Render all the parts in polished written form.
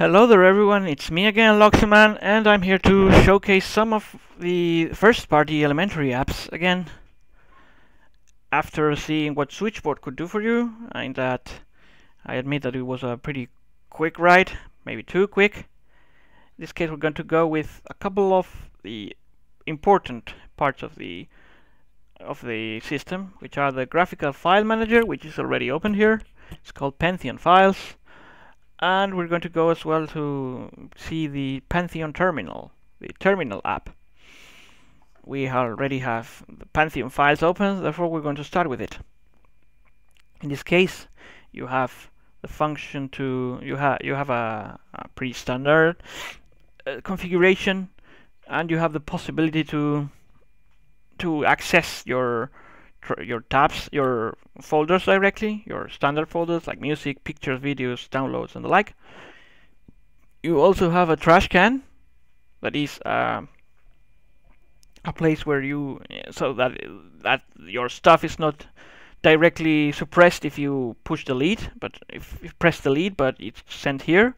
Hello there everyone, it's me again, Loxyman, and I'm here to showcase some of the first-party elementary apps again. After seeing what Switchboard could do for you, and that I admit that it was a pretty quick ride, maybe too quick. In this case we're going to go with a couple of the important parts of the system, which are the graphical file manager, which is already open here. It's called Pantheon Files. And we're going to go as well to see the Pantheon Terminal, the terminal app. We already have the Pantheon files open, therefore we're going to start with it. In this case, you have the function to you have a pretty standard configuration, and you have the possibility to access your tabs, your folders directly, your standard folders like music, pictures, videos, downloads, and the like. You also have a trash can, that is a place where so that your stuff is not directly suppressed if you push delete, but if you press delete, but it's sent here.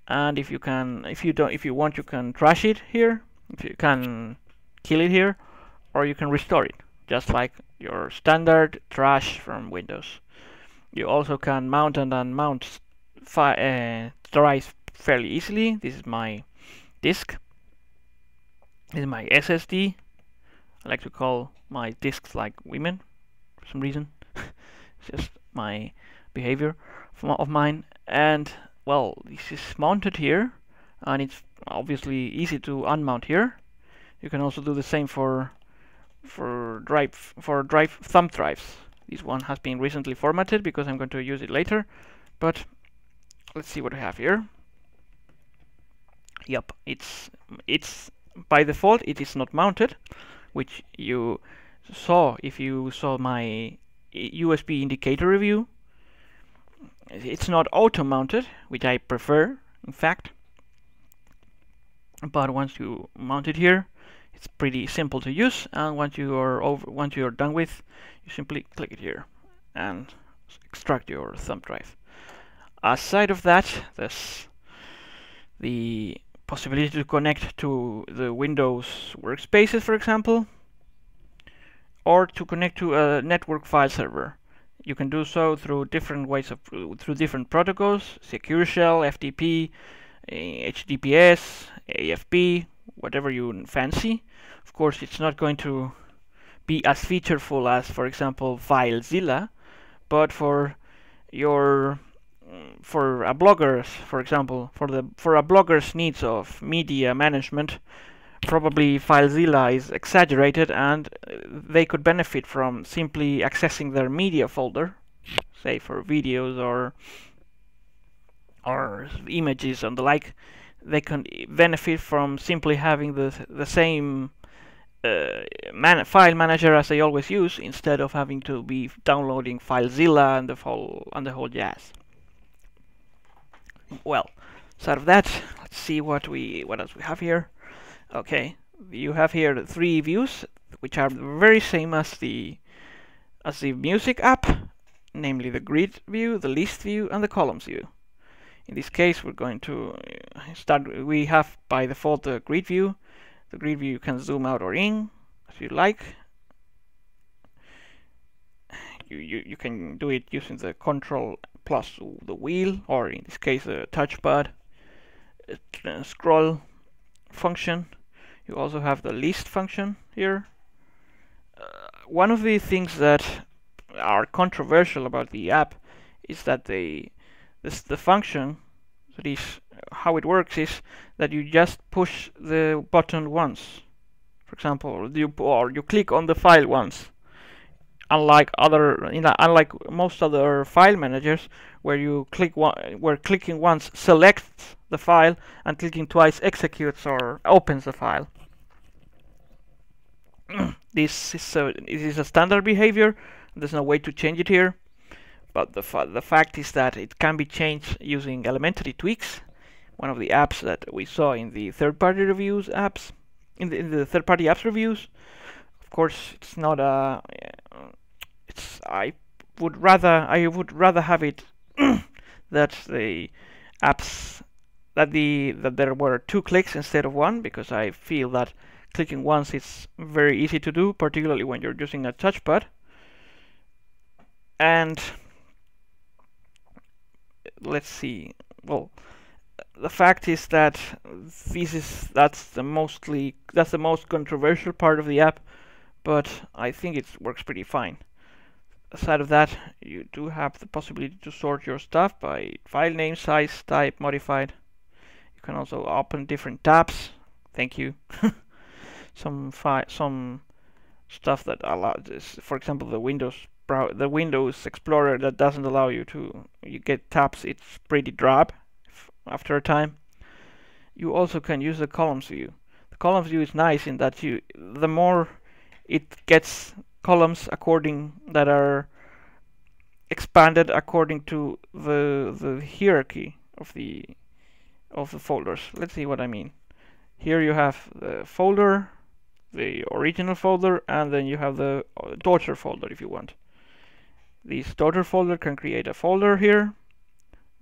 And if you want, you can trash it here. If you can kill it here, or you can restore it, just like your standard trash from Windows. You also can mount and unmount drives fairly easily. This is my disk. This is my SSD. I like to call my disks like women for some reason. It's just my behavior of mine. And well, this is mounted here, and it's obviously easy to unmount here. You can also do the same for thumb drives. This one has been recently formatted because I'm going to use it later, but let's see what we have here. Yep, it's by default it is not mounted, which you saw if you saw my USB indicator review. It's not auto mounted, which I prefer, in fact. But once you mount it here, it's pretty simple to use, and once you are done with, you simply click it here and extract your thumb drive. Aside of that, there's the possibility to connect to the Windows workspaces, for example, or to connect to a network file server. You can do so through different ways through different protocols: Secure Shell, FTP, HTTPS, AFP, whatever you fancy. Of course, it's not going to be as featureful as, for example, FileZilla, but for a blogger's, for example, for a blogger's needs of media management, probably FileZilla is exaggerated, and they could benefit from simply accessing their media folder, say for videos or images and the like. They can benefit from simply having the same file manager as they always use, instead of having to be downloading FileZilla and the whole jazz. Well, so out of that, let's see what else we have here. Okay, you have here the three views, which are the very same as the music app, namely the grid view, the list view, and the columns view. In this case, we're going to start. We have by default the grid view. The grid view you can zoom out or in as you like. You can do it using the Control plus the wheel, or in this case the touchpad scroll function. You also have the list function here. One of the things that are controversial about the app is that the function, that is how it works, is that you just push the button once. For example, you click on the file once. Unlike most other file managers, where clicking once selects the file and clicking twice executes or opens the file. This is a standard behavior. There's no way to change it here. But the fact is that it can be changed using elementary tweaks, one of the apps that we saw in the third-party reviews apps, in the third-party apps reviews. Of course, it's not a. I would rather have it that the apps that there were 2 clicks instead of 1, because I feel that clicking once is very easy to do, particularly when you're using a touchpad. And let's see. Well, the fact is that that's the most controversial part of the app, but I think it works pretty fine. Aside of that, you do have the possibility to sort your stuff by file name, size, type, modified. You can also open different tabs. Thank you. some stuff that allows this, for example, the Windows Explorer that doesn't allow you get tabs. It's pretty drab after a time. You also can use the columns view. The columns view is nice in that the more it gets columns that are expanded according to the hierarchy of the folders. Let's see what I mean. Here you have the folder, the original folder, and then you have the daughter folder if you want. This daughter folder can create a folder here.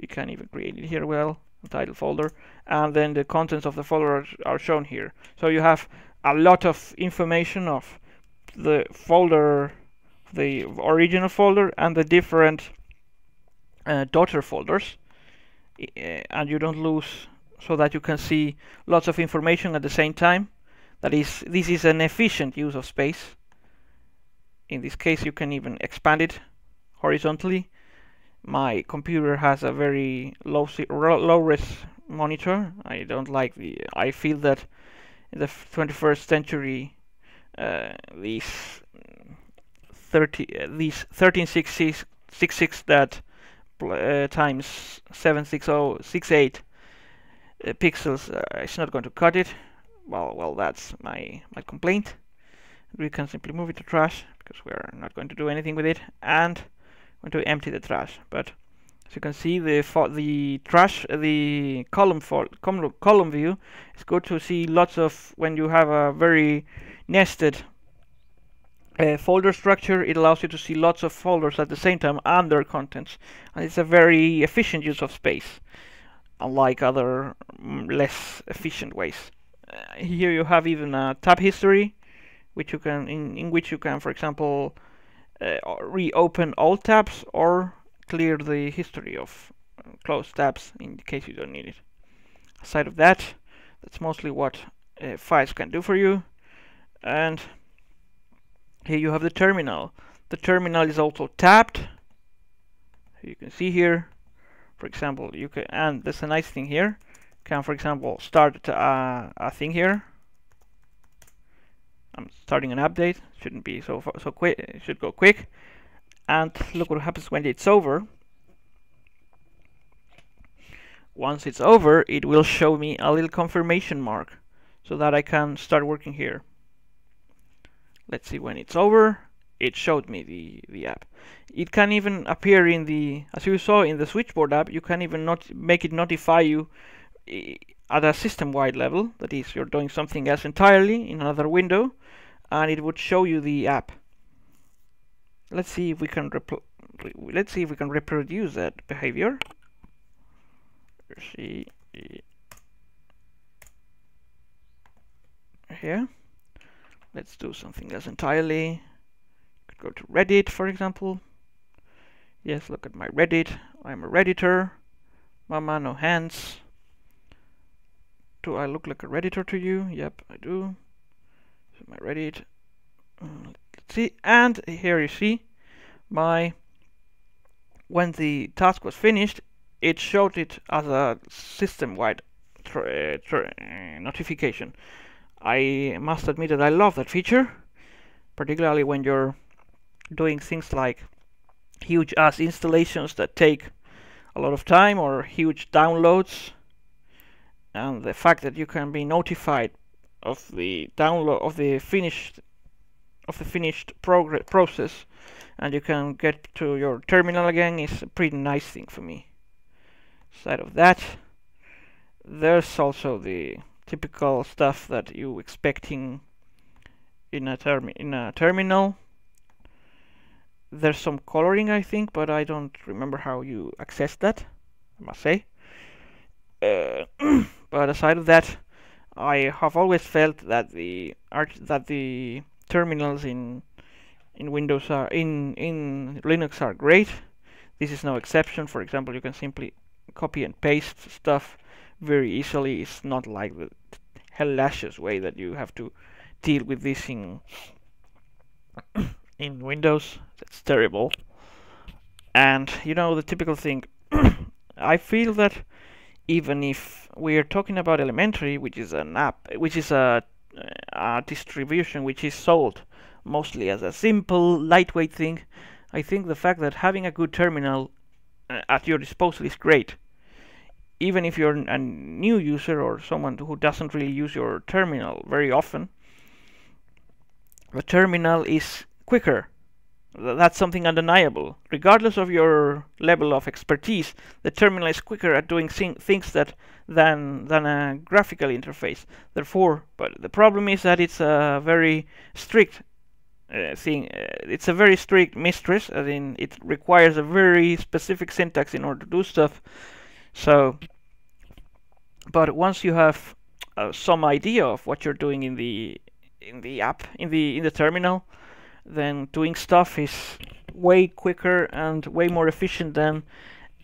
We can even create it here, well, a title folder, and then the contents of the folder are shown here. So you have a lot of information of the folder, the original folder, and the different daughter folders, and you don't lose, so that you can see lots of information at the same time. This is an efficient use of space. In this case, you can even expand it horizontally. My computer has a very low-res monitor. I feel that in the 21st century, these 1366 that times 76068 pixels is not going to cut it. Well, that's my complaint. We can simply move it to trash because we're not going to do anything with it, and I'm going to empty the trash. But as you can see, the column view is good to see lots of, when you have a very nested folder structure. It allows you to see lots of folders at the same time and their contents, and it's a very efficient use of space, unlike other less efficient ways. Here you have even a tab history, which you can in which you can, for example, reopen old tabs or clear the history of closed tabs in case you don't need it. Aside of that, that's mostly what files can do for you. And here you have the terminal. The terminal is also tabbed. You can see here, for example, you can, and that's a nice thing here. Can, for example, start a thing here. I'm starting an update. Shouldn't be so quick. It should go quick. And look what happens when it's over. Once it's over, it will show me a little confirmation mark so that I can start working here. Let's see when it's over. It showed me the app. It can even appear in the, as you saw in the Switchboard app, you can even make it notify you at a system-wide level. That is, you're doing something else entirely in another window, and it would show you the app. Let's see if we can reproduce that behavior. See here. Let's do something else entirely. Could go to Reddit, for example. Yes, look at my Reddit. I'm a Redditor. Mama, no hands. Do I look like a Redditor to you? Yep, I do. So my Reddit. Let's see. And here you see when the task was finished, it showed it as a system-wide notification. I must admit that I love that feature, particularly when you're doing things like huge ass installations that take a lot of time, or huge downloads, and the fact that you can be notified of the download of the finished process, and you can get to your terminal again, is a pretty nice thing for me. Aside of that, there's also the typical stuff that you expecting in a terminal. There's some coloring, I think, but I don't remember how you access that, I must say. But aside of that, I have always felt that the terminals in Windows are in Linux are great. This is no exception. For example, you can simply copy and paste stuff very easily. It's not like the hellacious way that you have to deal with this in Windows. That's terrible. And you know the typical thing. I feel that even if we are talking about Elementary, which is an app, which is a distribution which is sold mostly as a simple, lightweight thing, I think the fact that having a good terminal at your disposal is great. Even if you're a new user or someone who doesn't really use your terminal very often, the terminal is quicker. That's something undeniable. Regardless of your level of expertise, the terminal is quicker at doing things than a graphical interface. Therefore, but the problem is that it's a very strict thing. It's a very strict mistress, as in it requires a very specific syntax in order to do stuff. So, but once you have some idea of what you're doing in the app, in the terminal, then doing stuff is way quicker and way more efficient than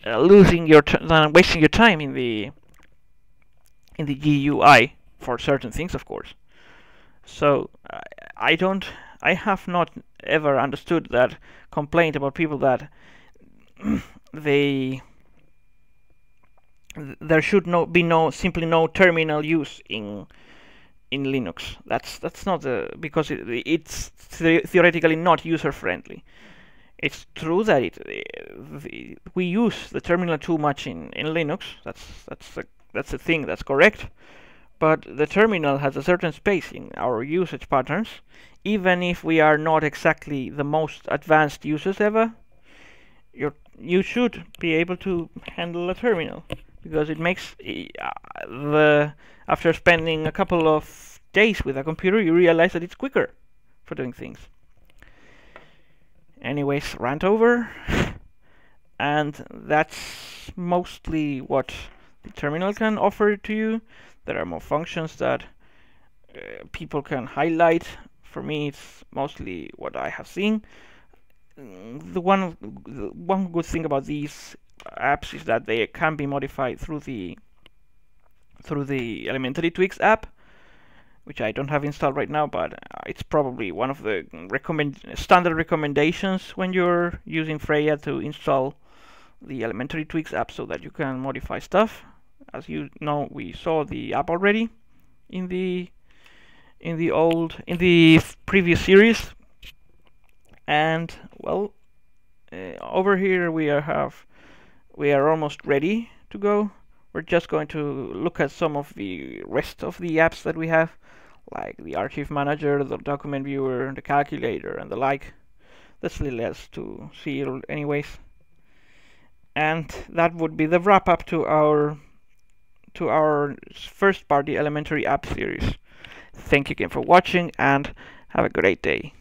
wasting your time in the GUI for certain things, of course. So I have not ever understood that complaint about people that there should be simply no terminal use in Linux. That's not because it's theoretically not user friendly. It's true that we use the terminal too much in Linux. That's a thing that's correct. But the terminal has a certain space in our usage patterns, even if we are not exactly the most advanced users ever. You should be able to handle a terminal, because it makes after spending a couple of days with a computer, you realize that it's quicker for doing things. Anyways, rant over. And that's mostly what the terminal can offer to you. There are more functions that people can highlight. For me, it's mostly what I have seen. The one good thing about these apps is that they can be modified through the Elementary Tweaks app, which I don't have installed right now, but it's probably one of the standard recommendations when you're using Freya to install the Elementary Tweaks app so that you can modify stuff. As you know, we saw the app already in the previous series. And well, over here we are almost ready to go. We're just going to look at some of the rest of the apps that we have, like the Archive Manager, the Document Viewer, the Calculator, and the like. There's little else to see anyways. And that would be the wrap up to our first party Elementary app series. Thank you again for watching, and have a great day.